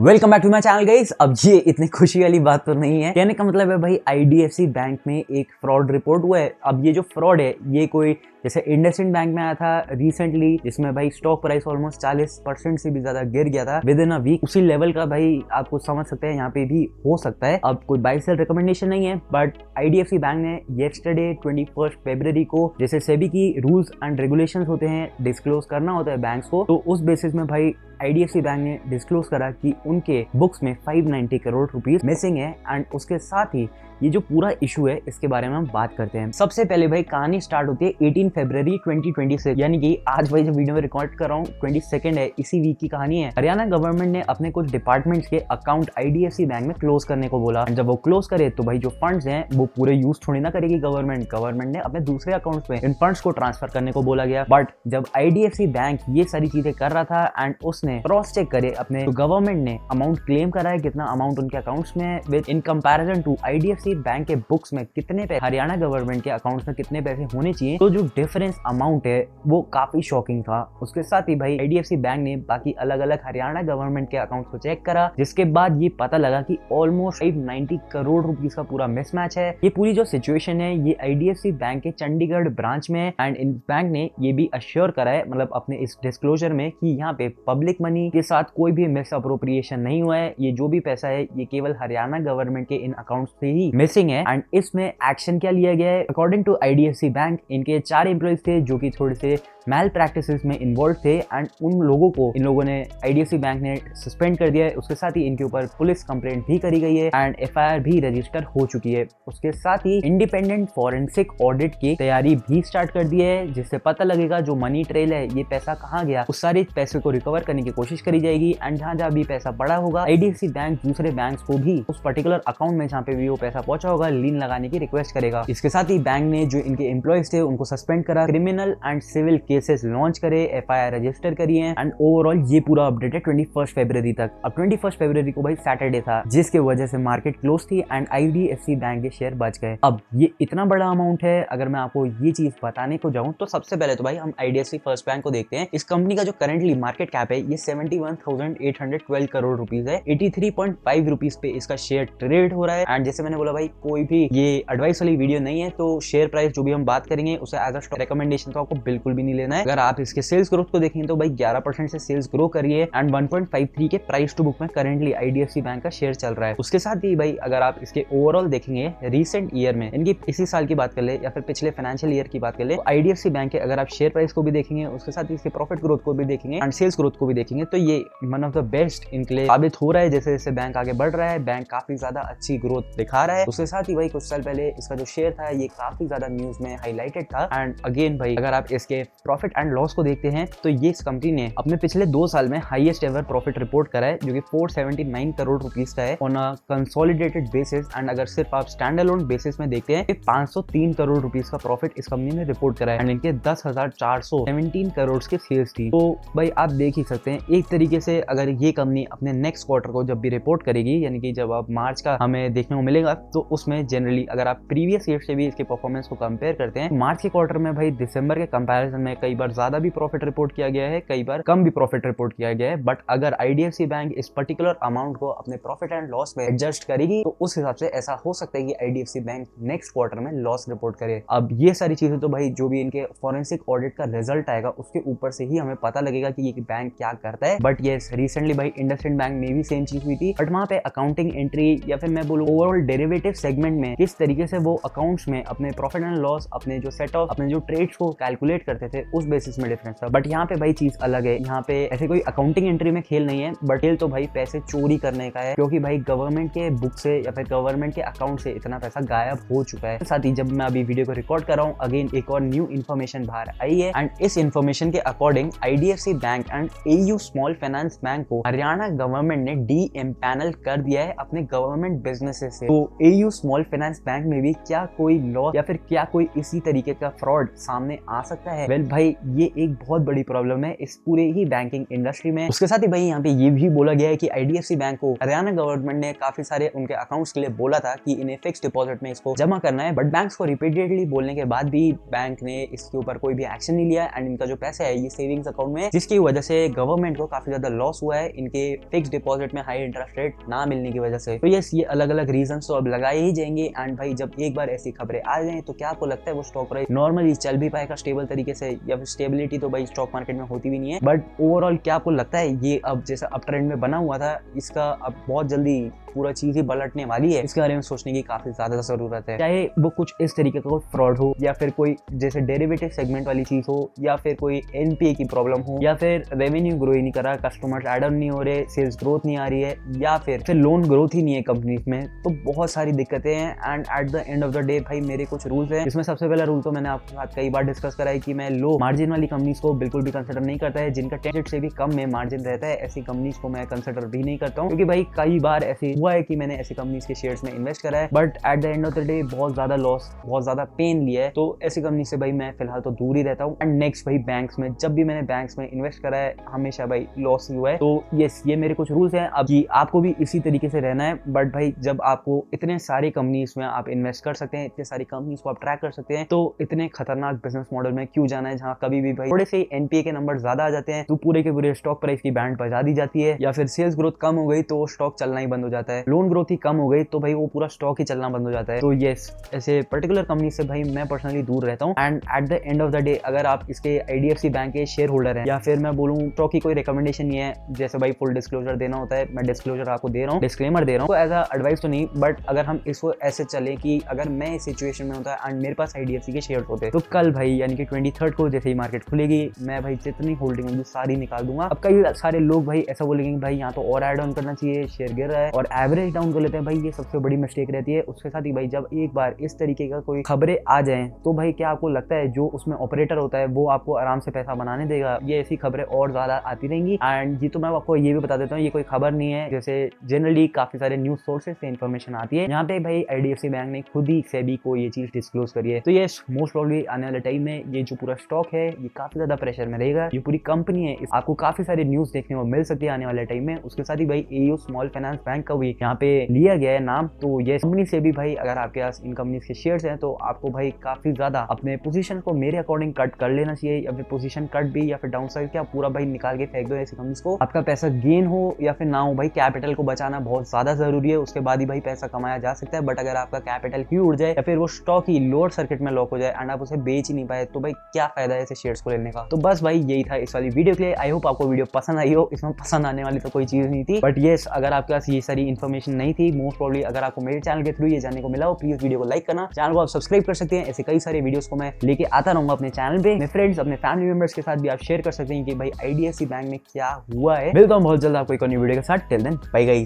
Welcome back to my channel guys. अब ये इतनी खुशी वाली बात तो नहीं है। कहने का मतलब है भाई आईडीएफसी बैंक में एक फ्रॉड रिपोर्ट हुआ है। अब ये जो फ्रॉड है ये कोई जैसे इंडसइंड बैंक में आया था रिसेंटली, जिसमें भाई स्टॉक प्राइस ऑलमोस्ट 40% से भी ज्यादा गिर गया था विद इन अ वीक। उसी लेवल का भाई आपको समझ सकते हैं यहाँ पे भी हो सकता है। अब कोई बाय सेल रिकमेंडेशन नहीं है, बट आईडीएफसी बैंक ने येस्टरडे 21 फरवरी को जैसे सेबी की रूल्स एंड रेगुलेशंस होते हैं, डिस्क्लोज करना होता है बैंक्स को, तो उस बेसिस में भाई आईडीएफसी बैंक ने डिस्क्लोज करा कि उनके बुक्स में 590 करोड़ रुपीस मिसिंग है। एंड उसके साथ ही ये जो पूरा इशू है इसके बारे में हम बात करते हैं। सबसे पहले भाई कहानी स्टार्ट होती है 18 फरवरी 2020 से, यानी कि आज भाई जो वीडियो में रिकॉर्ड कर रहा हूँ 22 है, इसी वीक की कहानी है। हरियाणा गवर्नमेंट ने अपने कुछ डिपार्टमेंट्स के अकाउंट आईडीएफसी बैंक में क्लोज करने को बोला। जब वो क्लोज करे तो भाई जो फंड्स हैं वो पूरे यूज थोड़ी ना करेगी गवर्नमेंट ने अपने दूसरे अकाउंट्स में इन फंड्स को ट्रांसफर करने को बोला गया। बट जब आईडीएफसी बैंक ये सारी चीजें कर रहा था एंड उसने क्रॉस चेक करे अपने, तो गवर्नमेंट ने अमाउंट क्लेम करा है कितना अमाउंट उनके अकाउंट्स में within comparison to IDFC bank के बुक्स में कितने पैसे हरियाणा गवर्नमेंट के अकाउंट्स में कितने पैसे होने चाहिए, तो जो डिफरेंस अमाउंट है वो काफी शॉकिंग था। उसके साथ ही भाई आईडीएफसी बैंक ने बाकी अलग अलग हरियाणा गवर्नमेंट के अकाउंट्स को चेक करा, जिसके बाद ये पता लगा कि ऑलमोस्ट 590 करोड़ रुपीस का पूरा मिसमैच है। ये पूरी जो सिचुएशन है ये आईडीएफसी बैंक के चंडीगढ़ ब्रांच में, एंड इन बैंक ने ये भी अश्योर करा है मतलब अपने इस डिस्क्लोजर में कि यहाँ पे पब्लिक मनी के साथ कोई भी मिस अप्रोप्रिएशन नहीं हुआ है। ये जो भी पैसा है ये केवल हरियाणा गवर्नमेंट के इन अकाउंट्स से ही मिसिंग है। एंड इसमें एक्शन क्या लिया गया है, अकॉर्डिंग टू आईडीएफसी बैंक इनके 4 एम्प्लॉइज थे जो कि थोड़े से मैल प्रैक्टिसेस में इन्वॉल्व थे, एंड उन लोगों को इन लोगों ने आईडीएफसी बैंक ने सस्पेंड कर दिया है। उसके साथ ही इनके ऊपर पुलिस कंप्लेंट भी करी गई है एंड एफआईआर भी रजिस्टर हो चुकी है। उसके साथ ही इंडिपेंडेंट फॉरेंसिक ऑडिट की तैयारी भी स्टार्ट कर दी है, जिससे पता लगेगा जो मनी ट्रेल है ये पैसा कहाँ गया, उस सारे पैसे को रिकवर करने की कोशिश करी जाएगी। एंड जहाँ जहाँ भी पैसा पड़ा होगा आईडीएफसी बैंक दूसरे बैंक्स को भी उस पर्टिकुलर अकाउंट में जहाँ पे भी वो पैसा पहुंचा होगा लीन लगाने की रिक्वेस्ट करेगा। इसके साथ ही बैंक ने जो इनके एम्प्लॉइज थे उनको सस्पेंड करा, criminal and civil cases launch करे, एफआईआर रजिस्टर करी है। एंड ओवरऑल ये पूरा अपडेट है 21 फरवरी तक। अब 21 फरवरी को भाई सैटरडे था, जिसके वजह से मार्केट क्लोज थी एंड आईडीएफसी बैंक के शेयर बच गए। अब ये इतना बड़ा अमाउंट है, अगर मैं आपको ये चीज बताने को जाऊं तो सबसे पहले तो भाई हम आईडीएफसी फर्स्ट बैंक को देखते हैं। इस कंपनी का जो करंटली मार्केट कैप है ये 71,812 करोड़ रुपीस है। 83.5 रुपीस पे इसका शेयर ट्रेड हो रहा है। एंड जैसे मैंने बोला भाई कोई भी ये एडवाइस वाली वीडियो नहीं है, तो शेयर प्राइस जो भी हम बात करेंगे उसे एज अ स्टॉक रिकमेंडेशन तो आपको बिल्कुल भी नहीं लेना है। अगर आप इसके सेल्स ग्रोथ को देखेंगे तो भाई 11% से सेल्स ग्रो करिए एंड 1.53 के प्राइस टू बुक में करंटली आईडीएफसी बैंक का शेयर चल रहा है। उसके साथ ही भाई अगर आप इसके ओवरऑल देखेंगे रिसेंट ईयर में, इनकी इसी साल की बात कर ले या फिर पिछले फाइनेंशियल ईयर की बात कर ले, तो आईडीएफसी बैंक के अगर आप शेयर प्राइस को भी देखेंगे उसके साथ ही इसके प्रॉफिट ग्रोथ को भी देखेंगे एंड सेल्स ग्रोथ को भी देखेंगे, तो ये वन ऑफ द बेस्ट इनके लिए साबित हो रहा है। जैसे जैसे बैंक आगे बढ़ रहा है बैंक काफी ज्यादा अच्छी ग्रोथ दिखा रहा है। उसके साथ ही भाई कुछ साल पहले इसका जो शेयर था ये काफी ज्यादा न्यूज में हाईलाइटेड था। एंड अगेन भाई अगर आप इसके प्रॉफिट एंड लॉस को देखते हैं तो ये इस कंपनी ने अपने पिछले 2 साल में हाईएस्ट एवर प्रॉफिट रिपोर्ट करा है, जो कि 479 करोड़ रुपीस का है on a consolidated basis. And अगर सिर्फ आप स्टैंड अलोन बेसिस में देखते हैं 503 करोड़ रुपीस का प्रॉफिट इस कंपनी ने रिपोर्ट करा है एंड इनके 10,417 करोड़ के सेल्स थी। तो भाई आप देख ही सकते हैं एक तरीके से अगर ये कंपनी अपने नेक्स्ट क्वार्टर को जब भी रिपोर्ट करेगी, यानी कि जब आप मार्च का हमें देखने को मिलेगा, तो उसमें जनरली अगर आप प्रीवियस ईयर से भी इसके परफॉर्मेंस को कंपेयर करते हैं, मार्च के क्वार्टर में भाई दिसंबर के कंपैरिजन में कई बार ज्यादा भी प्रॉफिट रिपोर्ट किया गया है, कई बार कम भी प्रॉफिट रिपोर्ट किया गया है। बट अगर आईडीएफसी बैंक इस पर्टिकुलर अमाउंट को अपने प्रॉफिट एंड लॉस में एडजस्ट करेगी तो उस हिसाब से ऐसा हो सकता है कि आईडीएफसी बैंक नेक्स्ट क्वार्टर में लॉस रिपोर्ट करे। अब ये सारी चीजें तो भाई जो भी इनके फॉरेंसिक ऑडिट का रिजल्ट आएगा उसके ऊपर से ही हमें पता लगेगा कि ये बैंक क्या करता है। बट ये रिसेंटली भाई इंडसइंड बैंक में भी सेम चीज हुई थी, बट वहां पे अकाउंटिंग एंट्री या फिर मैं बोलूं ओवरऑल डेरिवेटिव सेगमेंट में किस तरीके से वो अकाउंट्स में अपने प्रॉफिट एंड लॉस, अपने जो सेट ऑफ अपने जो ट्रेड्स को कैलकुलेट करते थे उस बेसिस में डिफरेंस था। बट यहाँ पे भाई चीज अलग है, यहाँ पे ऐसे कोई अकाउंटिंग एंट्री में खेल नहीं है, बट खेल तो भाई पैसे चोरी करने का है, क्योंकि भाई गवर्नमेंट के बुक से या फिर गवर्नमेंट के अकाउंट से इतना पैसा गायब हो चुका है। साथ ही जब मैं अभी वीडियो को रिकॉर्ड कर रहा हूँ अगेन एक और न्यू इन्फॉर्मेशन बाहर आई है एंड इस इन्फॉर्मेशन के according IDFC bank and AU small finance bank को हरियाणा गवर्नमेंट ने डी एम्पैनल कर दिया है अपने गवर्नमेंट बिजनेसेस से। तो एयू स्मॉल फाइनेंस बैंक में भी क्या कोई लॉस या फिर क्या कोई इसी तरीके का फ्रॉड सामने आ सकता है? वेल भाई भाई ये एक बहुत बड़ी प्रॉब्लम है इस पूरे ही बैंकिंग इंडस्ट्री में। उसके साथ ही भाई यहाँ पे ये भी बोला गया है कि आईडीएफसी बैंक को हरियाणा गवर्नमेंट ने काफी सारे उनके अकाउंट्स के लिए बोला था कि इन्हें फिक्स डिपॉजिट में इसको जमा करना है, बट बैंक्स को रिपीटेडली बोलने के बाद भी बैंक ने इसके ऊपर कोई भी एक्शन नहीं लिया एंड इनका जो पैसा है ये सेविंग्स अकाउंट में, जिसकी वजह से गवर्नमेंट को काफी ज्यादा लॉस हुआ है इनके फिक्स डिपॉजिट में हाई इंटरेस्ट रेट ना मिलने की वजह से। तो यस, ये अलग अलग रीजन तो अब लगाए ही जाएंगे एंड भाई जब एक बार ऐसी खबरें आ जाए तो क्या आपको लगता है वो स्टॉक प्राइस नॉर्मली चल भी पाएगा स्टेबल तरीके से, या फिर स्टेबिलिटी तो भाई स्टॉक मार्केट में होती भी नहीं है, बट ओवरऑल क्या आपको लगता है ये अब जैसा अप ट्रेंड में बना हुआ था इसका अब बहुत जल्दी पूरा चीज ही पलटने वाली है? इसके बारे में सोचने की काफी ज्यादा जरूरत है। चाहे वो कुछ इस तरीके का फ्रॉड हो, या फिर कोई जैसे डेरिवेटिव सेगमेंट वाली चीज हो, या फिर कोई एनपीए की प्रॉब्लम हो, या फिर रेवेन्यू ग्रो ही नहीं कर रहा, कस्टमर्स ऐड ऑन नहीं हो रहे, सेल्स ग्रोथ नहीं आ रही है, या फिर लोन ग्रोथ ही नहीं है कंपनीज में, तो बहुत सारी दिक्कतें हैं। And at the end of the day भाई मेरे कुछ रूल्स हैं। इसमें सबसे पहला रूल तो मैंने आपके साथ कई बार डिस्कस करा है कि मैं लो मार्जिन वाली कंपनीज को बिल्कुल भी कंसिडर नहीं करता है। जिनका 10 से भी कम में मार्जिन रहता है ऐसी कंपनीज को मैं कंसिडर भी नहीं करता हूँ, क्योंकि भाई कई बार ऐसे हुआ है कि मैंने ऐसी कंपनीज के शेयर्स में इन्वेस्ट करा है but at the end of the day बहुत ज्यादा लॉस, बहुत ज्यादा पेन लिया है। तो ऐसी कंपनी से भाई मैं फिलहाल तो दूर ही रहता हूँ। एंड नेक्स्ट भाई बैंक्स में, जब भी मैंने बैंक्स में इन्वेस्ट करा है हमेशा भाई लॉस ही हुआ है। तो यस, ये मेरे कुछ रूल्स हैं। अब कि आपको भी इसी तरीके से रहना है, बट भाई जब आपको इतने सारी कंपनीज में आप इन्वेस्ट कर सकते हैं, इतने सारी कंपनीज को आप ट्रैक कर सकते हैं, तो इतने खतरनाक बिजनेस मॉडल में क्यों जाना है जहाँ कभी भी भाई थोड़े से एनपीए के नंबर ज्यादा आ जाते हैं तो पूरे के पूरे स्टॉक प्राइस की बैंड बजा दी जाती है, या फिर सेल्स ग्रोथ कम हो गई तो स्टॉक चलना ही बंद हो जाता है, लोन ग्रोथ ही कम हो गई तो भाई वो पूरा स्टॉक ही चलना बंद हो जाता है। तो यस, ऐसे पर्टिकुलर कंपनी से भाई मैं पर्सनली दूर रहता हूँ। And at the end of the day अगर आप इसके आईडीएफसी बैंक के शेयर होल्डर हैं, या फिर मैं बोलूँ स्टॉक की कोई रिकमेंडेशन नहीं है, जैसे भाई फुल डिस्क्लोजर देना होता है, मैं डिस्क्लोजर आपको दे रहा हूँ, डिस्क्लेमर दे रहा हूँ, एज अ एडवाइस तो नहीं, बट अगर हम इसको ऐसे चले कि अगर मैं इस सिचुएशन में होता है एंड मेरे पास आईडीएफसी के शेयर होते तो कल भाई यानी कि 23rd को जैसे ही मार्केट खुलेगी मैं भाई जितनी होल्डिंग होगी सारी निकाल दूंगा। अब कई सारे लोग भाई ऐसा बोलेंगे भाई यहाँ तो और ऐड ऑन करना चाहिए, शेयर गिर रहा है, और एवरेज डाउन कर लेते हैं। भाई ये सबसे बड़ी मिस्टेक रहती है। उसके साथ ही भाई जब एक बार इस तरीके का कोई खबरें आ जाएं तो भाई क्या आपको लगता है जो उसमें ऑपरेटर होता है वो आपको आराम से पैसा बनाने देगा? ये ऐसी खबरें और ज्यादा आती रहेंगी। एंड जी तो मैं आपको ये भी बता देता हूँ, ये कोई खबर नहीं है, जैसे जनरली काफी सारे न्यूज सोर्सेज से इन्फॉर्मेशन आती है। यहाँ पे भाई आईडीएफसी बैंक ने खुद ही सेबी को ये चीज डिस्क्लोज करी है। तो ये मोस्ट प्रॉब्ली आने वाले टाइम में ये जो पूरा स्टॉक है ये काफी ज्यादा प्रेशर में रहेगा। ये पूरी कंपनी है, आपको काफी सारी न्यूज देखने को मिल सकती है आने वाले टाइम में। उसके साथ ही भाई एयू स्मॉल फाइनेंस बैंक का भी यहाँ पे लिया गया है नाम। तो ये कंपनी से भी भाई अगर आपके पास इन कंपनीज के शेयर्स हैं तो आपको भाई काफी ज्यादा अपने पोजीशन को मेरे अकॉर्डिंग कट कर लेना चाहिए, या फिर पोजीशन कट भी या फिर डाउन साइड क्या पूरा भाई निकाल के फेंक दो ऐसी कंपनीज को। आपका पैसा गेन हो या फिर ना हो, भाई कैपिटल को बचाना बहुत ज्यादा जरूरी है, उसके बाद ही भाई पैसा कमाया जा सकता है। बट अगर आपका कैपिटल ही उड़ जाए या फिर वो स्टॉक ही लोअर सर्किट में लॉक हो जाए एंड आप उसे बेच ही नहीं पाए तो भाई क्या फायदा है ऐसे शेयर्स को लेने का। तो बस भाई यही था इस वाली वीडियो के लिए। आई होप आपको वीडियो पसंद आई हो। इसमें पसंद आने वाली तो कोई चीज नहीं थी, बट येस अगर आपके पास ये सारी इन्फॉर्मेशन नहीं थी, मोस्ट प्रॉब्ली अगर आपको मेरे चैनल के थ्रू ये जानने को मिला हो, प्लीज वीडियो को लाइक करना, चैनल को आप सब्सक्राइब कर सकते हैं। ऐसे कई सारे वीडियोस को मैं लेके आता रहूंगा अपने चैनल पे। अपने फ्रेंड्स, अपने फैमिली मेंबर्स के साथ भी आप शेयर कर सकते हैं कि भाई आईडीएफसी बैंक में क्या हुआ है। मिलता हूं बहुत जल्द आपको एक और न्यू वीडियो के साथ। Till then bye guys.